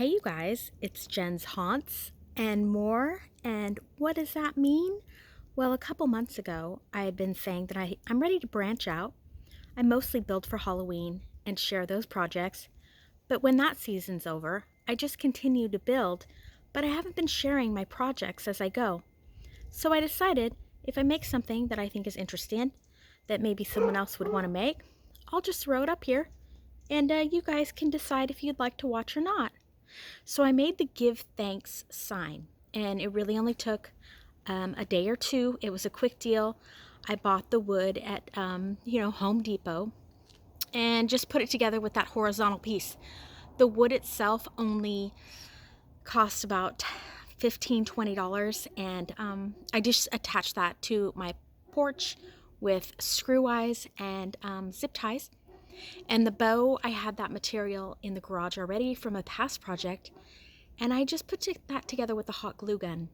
Hey you guys, it's Jen's Haunts and More. And what does that mean? Well, a couple months ago, I had been saying that I'm ready to branch out. I mostly build for Halloween and share those projects. But when that season's over, I just continue to build, but I haven't been sharing my projects as I go. So I decided if I make something that I think is interesting, that maybe someone else would want to make, I'll just throw it up here and you guys can decide if you'd like to watch or not. So I made the give thanks sign, and it really only took a day or two. It was a quick deal. I bought the wood at Home Depot and just put it together with that horizontal piece. The wood itself only cost about $15-20, and I just attached that to my porch with screw eyes and zip ties. And the bow, I had that material in the garage already from a past project, and I just put that together with a hot glue gun.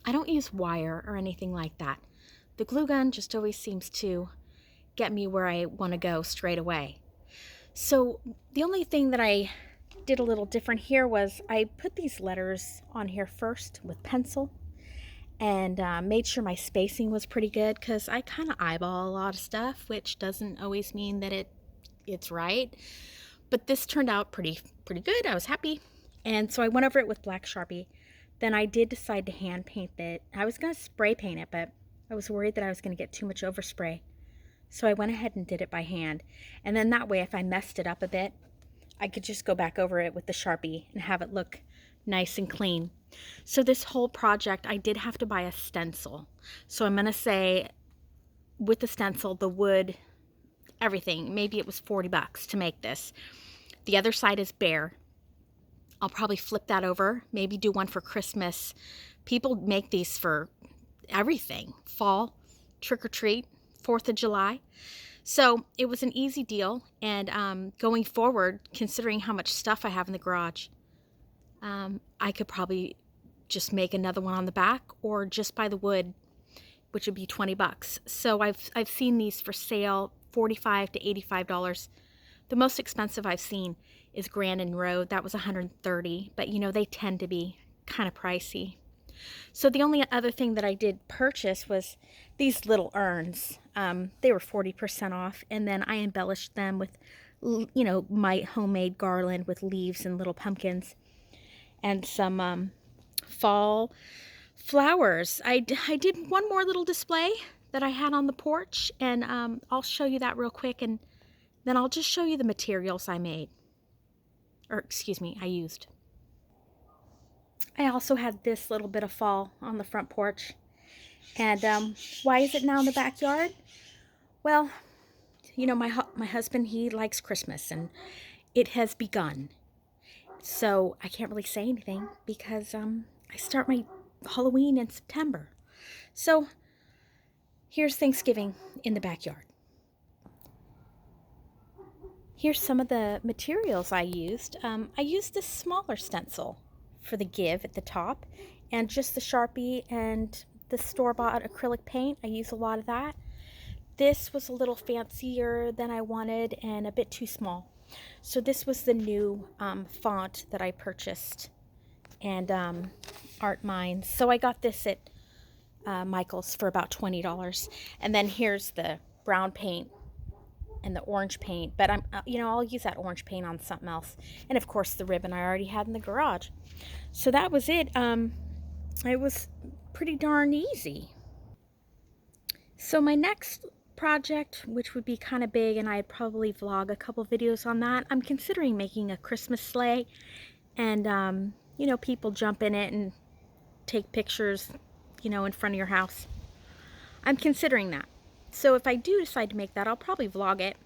I don't use wire or anything like that. The glue gun just always seems to get me where I want to go straight away. So the only thing that I did a little different here was I put these letters on here first with pencil and made sure my spacing was pretty good, because I kind of eyeball a lot of stuff, which doesn't always mean that it's right. But this turned out pretty good. I was happy. And so I went over it with black Sharpie. Then I did decide to hand paint it. I was going to spray paint it, but I was worried that I was going to get too much overspray. So I went ahead and did it by hand. And then that way, if I messed it up a bit, I could just go back over it with the Sharpie and have it look nice and clean. So this whole project, I did have to buy a stencil. So I'm going to say with the stencil, the wood, everything, maybe it was $40 to make this. The other side is bare. I'll probably flip that over, maybe do one for Christmas. People make these for everything. Fall, trick or treat, 4th of July. So it was an easy deal. And going forward, considering how much stuff I have in the garage, I could probably just make another one on the back or just buy the wood, which would be $20. So I've seen these for sale, $45 to $85. The most expensive I've seen is Grandin Road. That was $130, but they tend to be kind of pricey. So the only other thing that I did purchase was these little urns. They were 40% off, and then I embellished them with, my homemade garland with leaves and little pumpkins and some fall flowers. I did one more little display that I had on the porch, and I'll show you that real quick, and then I'll just show you the materials I made. Or excuse me, I used. I also had this little bit of fall on the front porch. And why is it now in the backyard? Well, my husband, he likes Christmas, and it has begun. So I can't really say anything because I start my Halloween in September. So here's Thanksgiving in the backyard. Here's some of the materials I used. I used this smaller stencil for the give at the top, and just the Sharpie and the store-bought acrylic paint. I use a lot of that. This was a little fancier than I wanted and a bit too small. So this was the new font that I purchased, and Art Minds. So I got this at Michael's for about $20. And then here's the brown paint and the orange paint, but I'll use that orange paint on something else. And of course the ribbon I already had in the garage. So that was it. It was pretty darn easy. So my next project, which would be kind of big, and I'd probably vlog a couple videos on that, I'm considering making a Christmas sleigh, and people jump in it and take pictures, in front of your house. I'm considering that. So if I do decide to make that, I'll probably vlog it.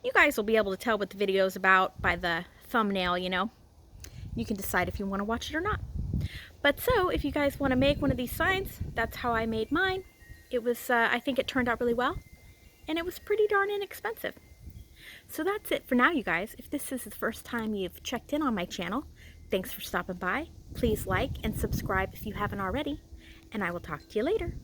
You guys will be able to tell what the video is about by the thumbnail, You can decide if you want to watch it or not. But so, if you guys want to make one of these signs, that's how I made mine. It was, I think it turned out really well. And it was pretty darn inexpensive. So that's it for now, you guys. If this is the first time you've checked in on my channel, thanks for stopping by. Please like and subscribe if you haven't already. And I will talk to you later.